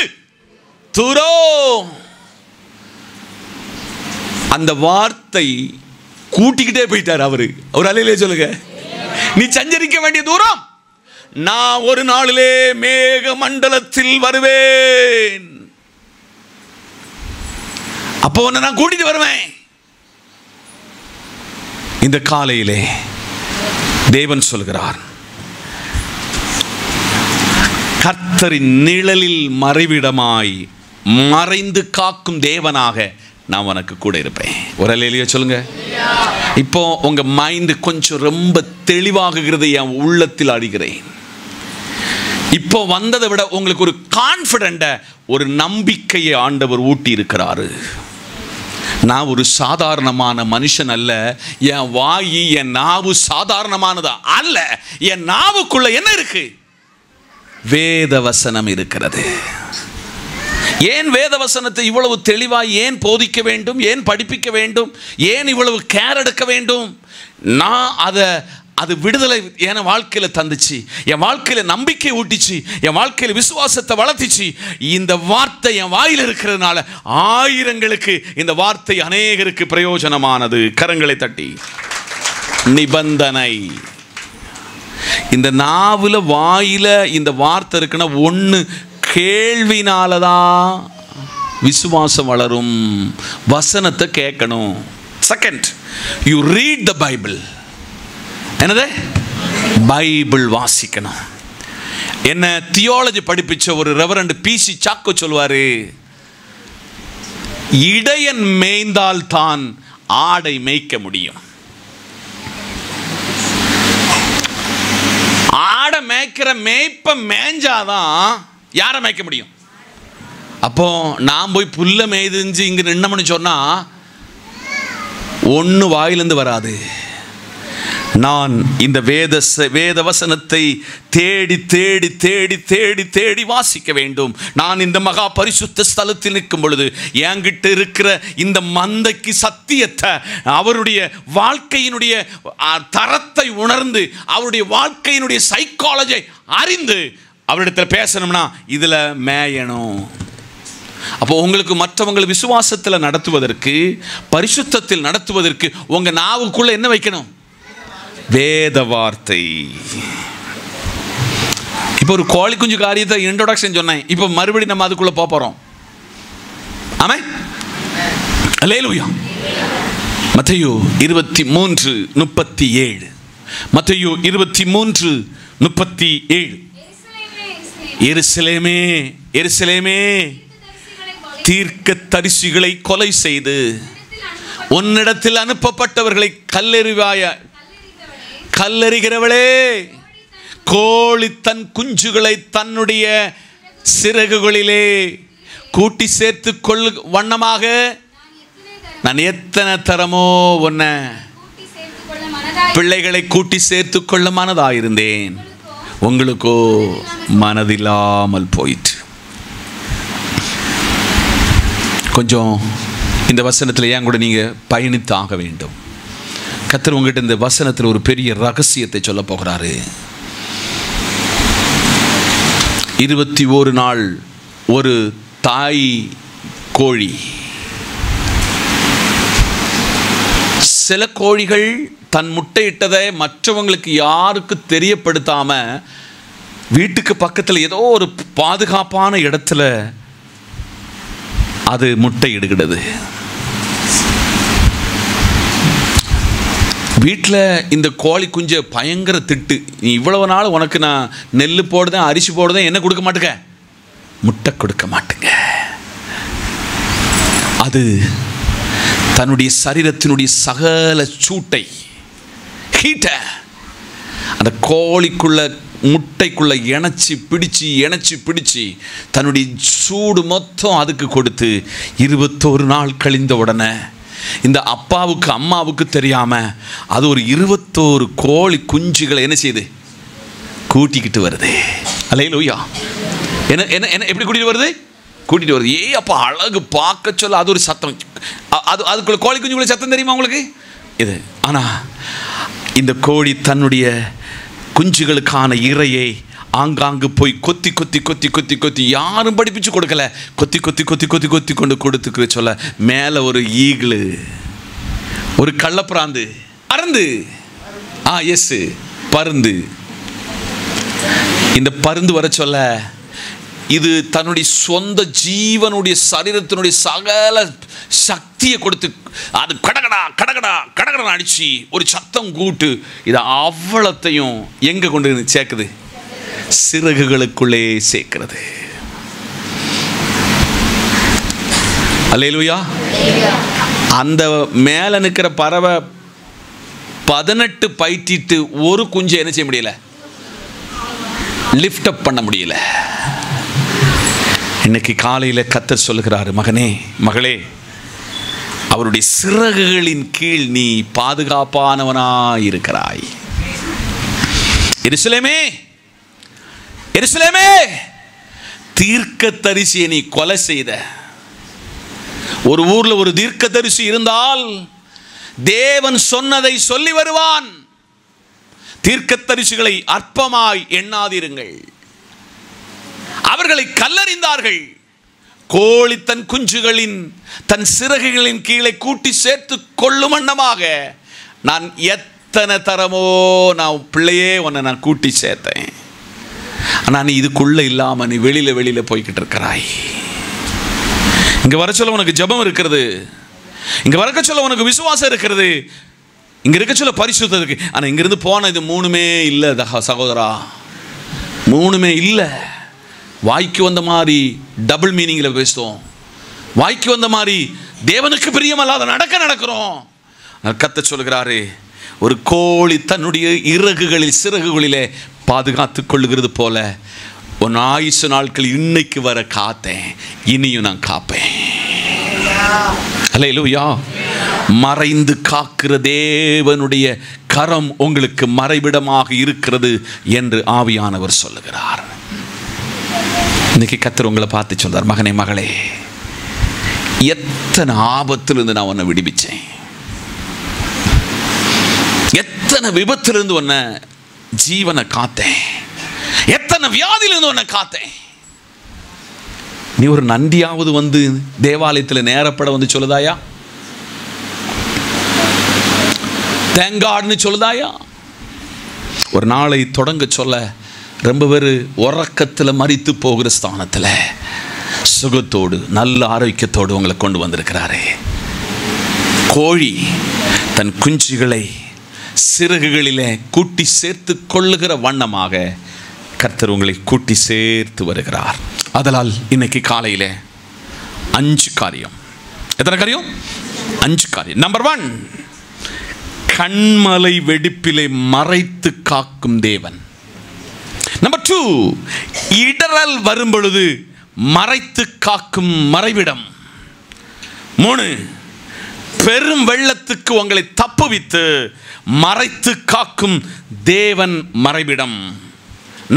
தூரம். அந்த வார்த்தை கூட்டிக்கிட்டே போயிட்டார் அவரு. அவர் அல்லேலூயா சொல்லுங்க. நீ சஞ்சரிக்க வேண்டிய தூரம், நான் ஒரு நாளிலே மேக மண்டலத்தில் வருவேன், அப்போ உன்னை நான் கூட்டிட்டு வருவேன். இந்த காலையிலே தேவன் சொல்கிறார், கர்த்தரின் நிழலில் மறைவிடமாய் மறைந்து காக்கும் தேவனாக நான் உனக்கு கூட இருப்பேன். ஒரு அல்லேலூயா சொல்லுங்க. இப்போ உங்க மைண்ட் கொஞ்சம் ரொம்ப தெளிவாகுகிறது. என் உள்ளத்தில் அறிகிறேன். இப்போ வந்ததை விட உங்களுக்கு ஒரு கான்ஃபிடென்ட், ஒரு நம்பிக்கையை ஆண்டவர் ஊட்டி இருக்கிறாரு. நான் ஒரு சாதாரணமான மனுஷன் அல்ல. என் வாயி, என் நாவு சாதாரணமானதா அல்ல. என் நாவுக்குள்ள என்ன இருக்கு? வேத வசனம் இருக்கிறது. ஏன் வேத வசனத்தை இவ்வளவு தெளிவாய் ஏன் போதிக்க வேண்டும்? ஏன் படிப்பிக்க வேண்டும்? ஏன் இவ்வளவு கேர் எடுக்க வேண்டும்? நான் அது விடுதலை என் வாழ்க்கையில் தந்துச்சு, என் வாழ்க்கையில் நம்பிக்கை ஊட்டிச்சு, என் வாழ்க்கையில் விசுவாசத்தை வளர்த்திச்சு. இந்த வார்த்தை என் வாயில் இருக்கிறதுனால ஆயிரங்களுக்கு இந்த வார்த்தை அநேகருக்கு பிரயோஜனமானது. கரங்களை தட்டி நிபந்தனை. இந்த நாவில் வாயில இந்த வார்த்தை இருக்குன்னா, ஒன்று கேள்வினாலதான் விசுவாசம் வளரும். வசனத்தை கேட்கணும். Second, you read the Bible. என்னது? பைபிள் வாசிக்கணும். என்ன தியாலஜி படிப்பிச்ச ஒரு ரெவரண்ட் பிசி சாக்கோ சொல்வாரு, இடையன் மேய்ந்தால் தான் ஆடை மேய்க்க முடியும். ஆடை மேய்க்கிற மேய்ப்ப மேய்ஞ்சாதான் யாரை மேய்க்க முடியும்? அப்போ நான் போய் புல்ல மேய்துஞ்சு இங்க நின்னமனு சொன்னா ஒன்னு வாயிலிருந்து வராது. நான் இந்த வேத வசனத்தை தேடி தேடி தேடி தேடி தேடி வாசிக்க வேண்டும். நான் இந்த மகா பரிசுத்த ஸ்தலத்தில் நிற்கும் பொழுது என்கிட்ட இருக்கிற இந்த மந்தைக்கு சத்தியத்தை, அவருடைய வாழ்க்கையினுடைய தரத்தை உணர்ந்து, அவருடைய வாழ்க்கையினுடைய சைக்காலஜியை அறிந்து அவரிடத்தில் பேசணும்னா இதுல மேயணும். அப்போ உங்களுக்கு மற்றவங்களை விசுவாசத்தில் நடத்துவதற்கு, பரிசுத்தத்தில் நடத்துவதற்கு உங்க நாவுக்குள்ள என்ன வைக்கணும்? வேத வார்த்தை. இப்போ ஒரு கோழி குஞ்சு காரியத்தை இன்ட்ரோடக்ஷன் சொன்னேன். இப்போ மறுபடியும் நம்ம அதுக்குள்ள போறோம். ஆமென். அல்லேலூயா. மத்தேயு 23:37. மத்தேயு 23:37. எருசலேமே எருசலேமே, தீர்க்கதரிசிகளை கொலை செய்து உன்னிடத்தில் அனுப்பப்பட்டவர்களை கல்லெறிகிறவளே, கோழி தன் குஞ்சுகளை தன்னுடைய சிறகுகளிலே கூட்டி சேர்த்து கொள்ளு வண்ணமாக நான் எத்தனை தரமோ உன்னை பிள்ளைகளை கூட்டி சேர்த்து கொள்ள மனதாயிருந்தேன், உங்களுக்கோ மனதில்லாமல் போயிட்டு. கொஞ்சம் இந்த வசனத்தில் ஏன் கூட நீங்கள் பயணித்தாக வேண்டும். கர்த்தர் உங்ககிட்ட இந்த வசனத்தில் ஒரு பெரிய ரகசியத்தை சொல்ல போகிறாரு. 21 நாள் ஒரு தாய் கோழி. சில கோழிகள் தன் முட்டையிட்டதை மற்றவங்களுக்கு யாருக்கு தெரியப்படுத்தாம வீட்டுக்கு பக்கத்தில் ஏதோ ஒரு பாதுகாப்பான இடத்துல அது முட்டை இடுகிறது. வீட்டில் இந்த கோழி குஞ்சை பயங்கர திட்டு, நீ இவ்வளவு நாள் உனக்கு நான் நெல் போடுதேன், அரிசி போடுதேன், என்ன கொடுக்க மாட்டேங்க, முட்டை கொடுக்க மாட்டேங்க. அது தன்னுடைய சரீரத்தினுடைய சகல சூட்டை, ஹீட்டை அந்த கோழிக்குள்ள முட்டைக்குள்ள இணைச்சி பிடிச்சி தன்னுடைய சூடு மொத்தம் அதுக்கு கொடுத்து 21 நாள் கழிந்த உடனே இந்த அப்பாவுக்கு அம்மாவுக்கு தெரியாம அது ஒரு 21 கோழி குஞ்சுகளை என்ன செய்யுது, கூட்டிக்கிட்டு வருது. அல்லேலூயா. என்ன என்ன என்ன எப்படி கூட்டிட்டு வருது? கூட்டிட்டு வருது. அப்பா அழகு பார்க்க சொல்ல அது ஒரு சத்தம். அதுக்குள்ள கோழி குஞ்சுக்குள்ள சத்தம் தெரியுமா உங்களுக்கு இது? ஆனா இந்த கோழி தன்னுடைய குஞ்சுகளுக்கான இரையை ஆங்காங்கு போய் கொத்தி கொத்தி கொத்தி கொத்தி கொத்தி, யாரும் படிப்பிச்சு கொடுக்கல, கொத்தி கொத்தி கொத்தி கொத்தி கொத்தி கொண்டு கொடுத்துக்கிற சொல்ல மேலே ஒரு ஈகிள், ஒரு கள்ளப்பிராந்து, பருந்து, எஸ் பருந்து. இந்த பருந்து வர சொல்ல இது தன்னுடைய சொந்த ஜீவனுடைய சரீரத்தினுடைய சகல சக்தியை கொடுத்து அது கடகடா கடகடா கடகடா அடிச்சு ஒரு சத்தம் கூட்டு இதை அவ்வளத்தையும் எங்க கொண்டு சேர்க்குது, சிறகுகளுக்குள்ளே சேர்க்கிறது. அல்லேலூயா. அந்த மேல நிற்கிற பறவை 18 பைத்திட்டு ஒரு குஞ்சை என்ன செய்ய முடியல, லிஃப்ட் அப் பண்ண முடியல. இன்னைக்கு காலையில் கர்த்தர் சொல்லுகிறாரு, மகனே மகளே, அவருடைய சிறகுகளின் கீழ் நீ பாதுகாப்பானவனாய் இருக்கிறாய். எருசலேமே எருசலேமே, தீர்க்கதரிசியை நீ கொலை செய்த. ஒரு ஊர்ல ஒரு தீர்க்கதரிசி இருந்தால் தேவன் சொன்னதை சொல்லி வருவான். தீர்க்கதரிசிகளை அற்பமாய் எண்ணாதிருங்கள். அவர்களை கல்லறிந்தார்கள். கோழி தன் குஞ்சுகளின் தன் சிறகுகளின் கீழே கூட்டி சேர்த்து கொள்ளும் வண்ணமாக நான் எத்தனை தரமோ நான் பிள்ளையே உன்னை நான் கூட்டி சேர்த்தேன். ஆனால் நீ இதுக்குள்ள இல்லாம நீ வெளியில போய்கிட்டு இருக்கிறாய். இங்க வர சொல்ல உனக்கு ஜெபம் இருக்கிறது, இங்க வரக்க சொல்ல உனக்கு விசுவாசம் இருக்கிறது, இங்க இருக்க சொல்ல பரிசுத்தம் இருக்கு. ஆனா இங்கிருந்து போன இது மூணுமே இல்லை சகோதரா, மூணுமே இல்லை. வாய்க்கு வந்த மாதிரி டபுள் மீனிங்கில் பேசுவோம், வாய்க்கு வந்த மாதிரி தேவனுக்கு பிரியமல்லாத நடக்கிறோம். கர்த்தர் சொல்கிறாரு, ஒரு கோழி தன்னுடைய இறகுகளில் சிறகுகளிலே பாதுகாத்து கொள்ளுகிறது போல உன் ஆயுசு நாட்கள் இன்னைக்கு வர காத்தேன், இனியும் நான் காப்பேன். அல்லேலூயா. மறைந்து காக்கிற தேவனுடைய கரம் உங்களுக்கு மறைவிடமாக இருக்கிறது என்று ஆவியானவர் சொல்லுகிறார். இன்னைக்கு கர்த்தர் உங்களை பார்த்து சொல்றார், மகனே மகளே, எத்தனை ஆபத்திலிருந்து நான் உன்னை விடுவிச்சேன், எத்தனை விபத்திலிருந்து உன்னை ஜீவனை காத்தேன், எத்தனை வியாதியிலிருந்து உன்னை காத்தேன். நீ ஒரு நன்றியாவது வந்து தேவாலயத்தில் நேரப்பட வந்து சொல்லுதாயா, தேங்க் காட்னு சொல்லுதாயா? ஒரு நாளை தொடங்க சொல்ல ரொம்ப பேர் உறக்கத்தில் மரித்து போகிற ஸ்தானத்தில் சுகத்தோடு நல்ல ஆரோக்கியத்தோடு உங்களை கொண்டு வந்திருக்கிறாரே. கோழி தன் குஞ்சுகளை சிறகுகளிலே கூட்டி சேர்த்து கொள்ளுகிற வண்ணமாக கர்த்தர் உங்களை கூட்டி சேர்த்து வருகிறார். அதனால் இன்னைக்கு காலையில் 5 காரியம். எத்தனை காரியம்? 5 காரியம். நம்பர் 1, கண்மலை வெடிப்பிலே மறைத்து காக்கும் தேவன். நம்பர் 2, இடரல் வரும் பொழுது மறைத்து காக்கும் மறைவிடம். 3, பெரும் வெள்ளத்துக்கு உங்களை தப்புவித்து மறைத்து காக்கும் தேவன் மறைவிடம்.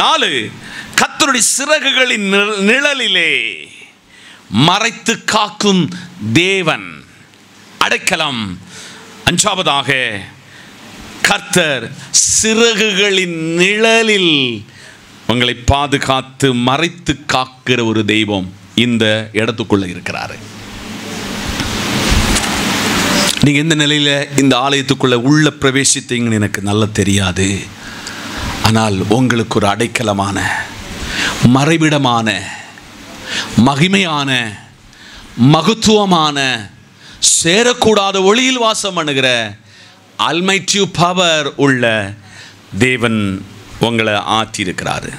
4, கர்த்தருடைய சிறகுகளின் நிழலிலே மறைத்து காக்கும் தேவன் அடைக்கலம். 5, கர்த்தர் சிறகுகளின் நிழலில் உங்களை பாதுகாத்து மறைத்து காக்கிற ஒரு தெய்வம் இந்த இடத்துக்குள்ள இருக்கிறாரு. நீங்க எந்த நிலையில இந்த ஆலயத்துக்குள்ள உள்ள பிரவேசித்தீங்கன்னு எனக்கு நல்லா தெரியாது. ஆனால் உங்களுக்கு ஒரு அடைக்கலமான, மறைவிடமான, மகிமையான, மகத்துவமான, சேரக்கூடாத ஒளியில் வாசம் பண்ணுகிற அல்மைட்டி பவர் உள்ள தேவன் உங்களை ஆற்றியிருக்கிறாரு,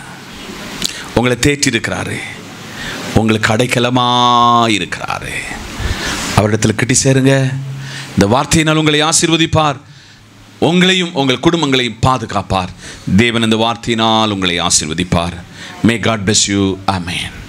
உங்களை தேற்றியிருக்கிறாரு, உங்களுக்கு அடைக்கலமாக இருக்கிறாரு. அவரிடத்தில் கிட்டி சேருங்க. இந்த வார்த்தையினால் உங்களை ஆசீர்வதிப்பார், உங்களையும் உங்கள் குடும்பங்களையும் பாதுகாப்பார். தேவன் இந்த வார்த்தையினால் உங்களை ஆசீர்வதிப்பார். May God bless you. Amen.